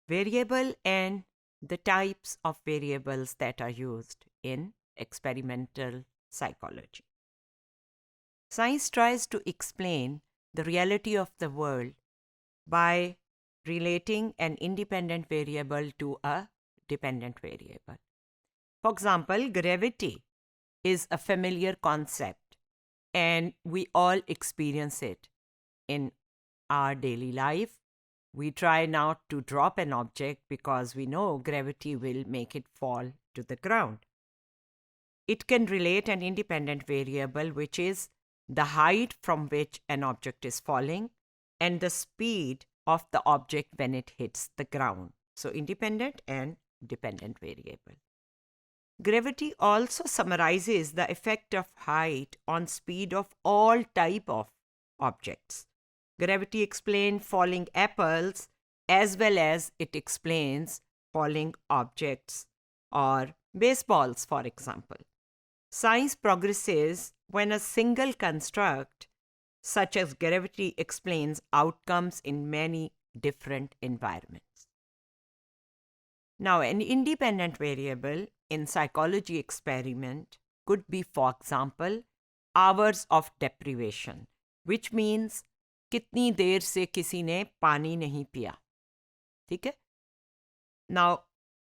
variable and the types of variables that are used in experimental psychology. Science tries to explain the reality of the world by relating an independent variable to a dependent variable. For example, gravity is a familiar concept and we all experience it in our daily life. We try not to drop an object because we know gravity will make it fall to the ground. It can relate an independent variable, which is the height from which an object is falling and the speed of the object when it hits the ground. So, independent and dependent variable. Gravity also summarizes the effect of height on speed of all type of objects. Gravity explains falling apples as well as it explains falling objects or baseballs, for example. Science progresses when a single construct, such as gravity, explains outcomes in many different environments. Now, an independent variable in psychology experiment could be, for example, hours of deprivation, which means कितनी देर से किसी ने पानी नहीं पिया. ठीक है. Now,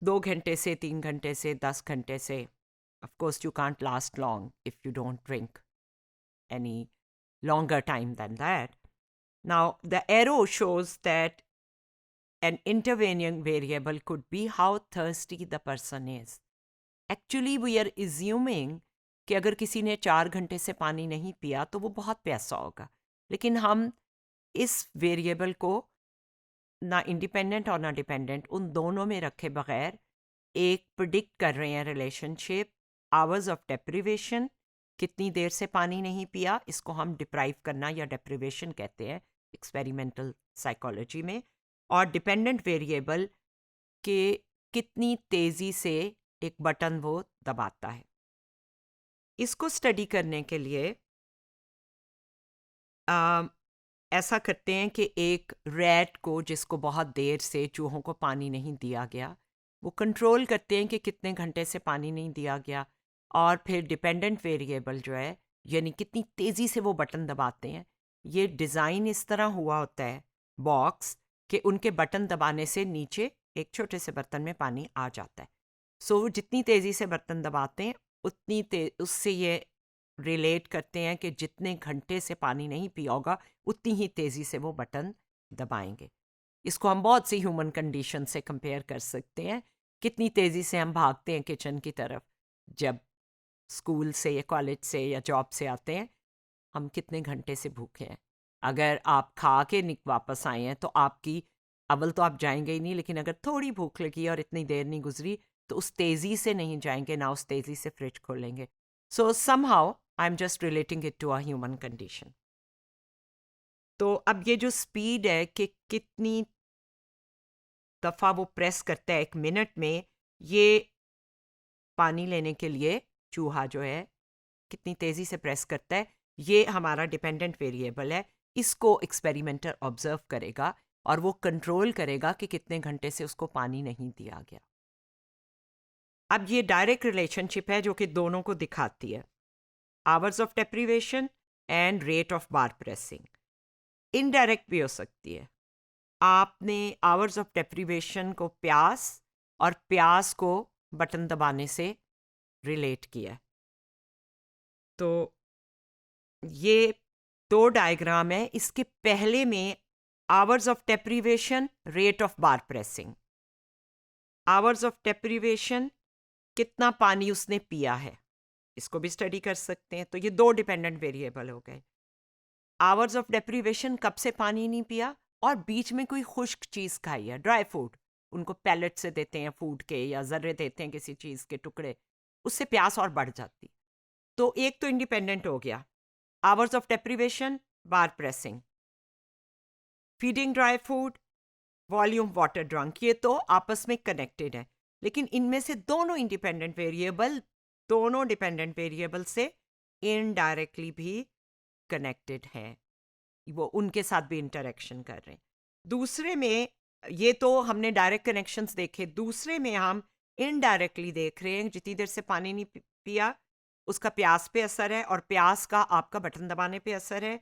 2 घंटे से 3 घंटे से 10 घंटे से, of course you can't last long if you don't drink any longer time than that. Now, the arrow shows that an intervening variable could be how thirsty the person is. Actually, we are assuming कि अगर किसी ने 4 घंटे से पानी नहीं पिया तो वो बहुत प्यासा होगा. लेकिन हम इस वेरिएबल को ना इंडिपेंडेंट और ना डिपेंडेंट उन दोनों में रखे बगैर एक प्रिडिक्ट कर रहे हैं रिलेशनशिप. आवर्स ऑफ डेप्रिवेशन, कितनी देर से पानी नहीं पिया, इसको हम डिप्राइव करना या डेप्रिवेशन कहते हैं एक्सपेरिमेंटल साइकोलॉजी में. और डिपेंडेंट वेरिएबल के कितनी तेज़ी से एक बटन वो दबाता है. इसको स्टडी करने के लिए ऐसा करते हैं कि एक रैट को, जिसको बहुत देर से चूहों को पानी नहीं दिया गया, वो कंट्रोल करते हैं कि कितने घंटे से पानी नहीं दिया गया. और फिर डिपेंडेंट वेरिएबल जो है, यानी कितनी तेज़ी से वो बटन दबाते हैं, ये डिज़ाइन इस तरह हुआ होता है बॉक्स कि उनके बटन दबाने से नीचे एक छोटे से बर्तन में पानी आ जाता है. सो जितनी तेज़ी से बर्तन दबाते हैं उतनी उससे ये रिलेट करते हैं कि जितने घंटे से पानी नहीं पिया होगा उतनी ही तेज़ी से वो बटन दबाएंगे. इसको हम बहुत सी ह्यूमन कंडीशन से कंपेयर कर सकते हैं. कितनी तेज़ी से हम भागते हैं किचन की तरफ जब स्कूल से या कॉलेज से या जॉब से आते हैं. हम कितने घंटे से भूखे हैं. अगर आप खा के वापस आए हैं तो आपकी अव्वल तो आप जाएंगे ही नहीं, लेकिन अगर थोड़ी भूख लगी और इतनी देर नहीं गुजरी तो उस तेज़ी से नहीं जाएंगे, ना उस तेज़ी से फ्रिज खोलेंगे. So somehow I am just relating it to a human condition. तो अब ये जो स्पीड है कि कितनी दफ़ा वो प्रेस करता है 1 मिनट में, ये पानी लेने के लिए चूहा जो है कितनी तेज़ी से प्रेस करता है, ये हमारा डिपेंडेंट वेरिएबल है. इसको एक्सपेरिमेंटर ऑब्जर्व करेगा और वो कंट्रोल करेगा कि कितने घंटे से उसको पानी नहीं दिया गया. अब ये डायरेक्ट रिलेशनशिप है जो कि दोनों को दिखाती है, hours of deprivation and rate of bar pressing. Indirect भी हो सकती है. आपने आवर्स ऑफ डेप्रिवेशन को प्यास और प्यास को बटन दबाने से रिलेट किया. तो ये 2 डायग्राम है. इसके पहले में hours of deprivation, rate of bar pressing. Hours of deprivation, कितना पानी उसने पिया है, इसको भी स्टडी कर सकते हैं. तो ये 2 डिपेंडेंट वेरिएबल हो गए. आवर्स ऑफ डेप्रिवेशन, कब से पानी नहीं पिया, और बीच में कोई खुश्क चीज़ खाई है, ड्राई फूड, उनको पैलेट से देते हैं फूड के या ज़र्रे देते हैं किसी चीज़ के टुकड़े, उससे प्यास और बढ़ जाती. तो एक तो इंडिपेंडेंट हो गया, hours of deprivation, bar pressing. Feeding dry food, volume water drunk, ये तो आपस में कनेक्टेड है. लेकिन इनमें से दोनों इंडिपेंडेंट वेरिएबल दोनों डिपेंडेंट वेरिएबल से इनडायरेक्टली भी कनेक्टेड हैं. वो उनके साथ भी इंटरेक्शन कर रहे हैं. दूसरे में ये तो हमने डायरेक्ट कनेक्शंस देखे। दूसरे में हम इनडायरेक्टली देख रहे हैं, जितनी देर से पानी नहीं पिया उसका प्यास पे असर है, और प्यास का आपका बटन दबाने पे असर है।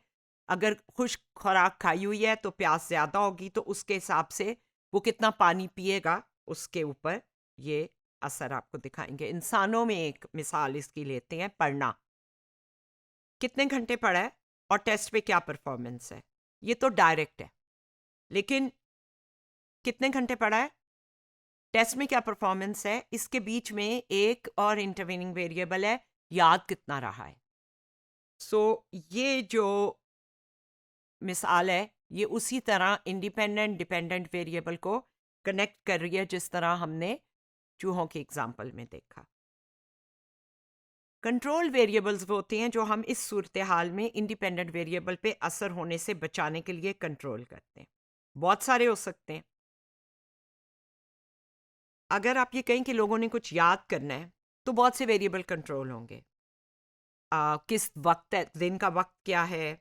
अगर खुश्क खुराक खाई हुई है तो प्यास ज़्यादा होगी, तो उसके हिसाब से वो कितना पानी पिएगा उसके ऊपर ये असर आपको दिखाएंगे। इंसानों में एक मिसाल इसकी लेते हैं, पढ़ना। कितने घंटे पढ़ा है और टेस्ट पे क्या परफॉर्मेंस है, ये तो डायरेक्ट है। लेकिन कितने घंटे पढ़ा है, टेस्ट में क्या परफॉर्मेंस है, इसके बीच में एक और इंटरवेनिंग वेरिएबल है, याद कितना रहा है। सो ये जो मिसाल है ये उसी तरह इंडिपेंडेंट डिपेंडेंट वेरिएबल को कनेक्ट कर रही है जिस तरह हमने चूहों के एग्जाम्पल में देखा। कंट्रोल वेरिएबल्स वो होते हैं जो हम इस सूरत हाल में इंडिपेंडेंट वेरिएबल पे असर होने से बचाने के लिए कंट्रोल करते हैं। बहुत सारे हो सकते हैं। अगर आप ये कहें कि लोगों ने कुछ याद करना है तो बहुत से वेरिएबल कंट्रोल होंगे। किस वक्त है, दिन का वक्त क्या है,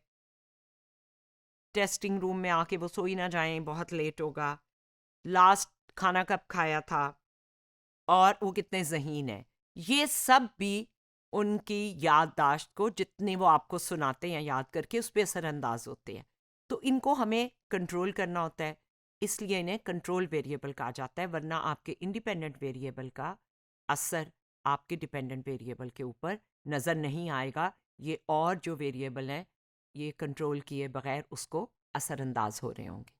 टेस्टिंग रूम में आके वो सो ही ना जाएं, बहुत लेट होगा, लास्ट खाना कब खाया था, और वो कितने ज़हीन है। ये सब भी उनकी याददाश्त को, जितने वो आपको सुनाते हैं याद करके, उस पर असरअंदाज होते हैं। तो इनको हमें कंट्रोल करना होता है, इसलिए इन्हें कंट्रोल वेरिएबल कहा जाता है। वरना आपके इंडिपेंडेंट वेरिएबल का असर आपके डिपेंडेंट वेरिएबल के ऊपर नज़र नहीं आएगा। ये और जो वेरिएबल हैं ये कंट्रोल किए बगैर उसको असरअंदाज हो रहे होंगे।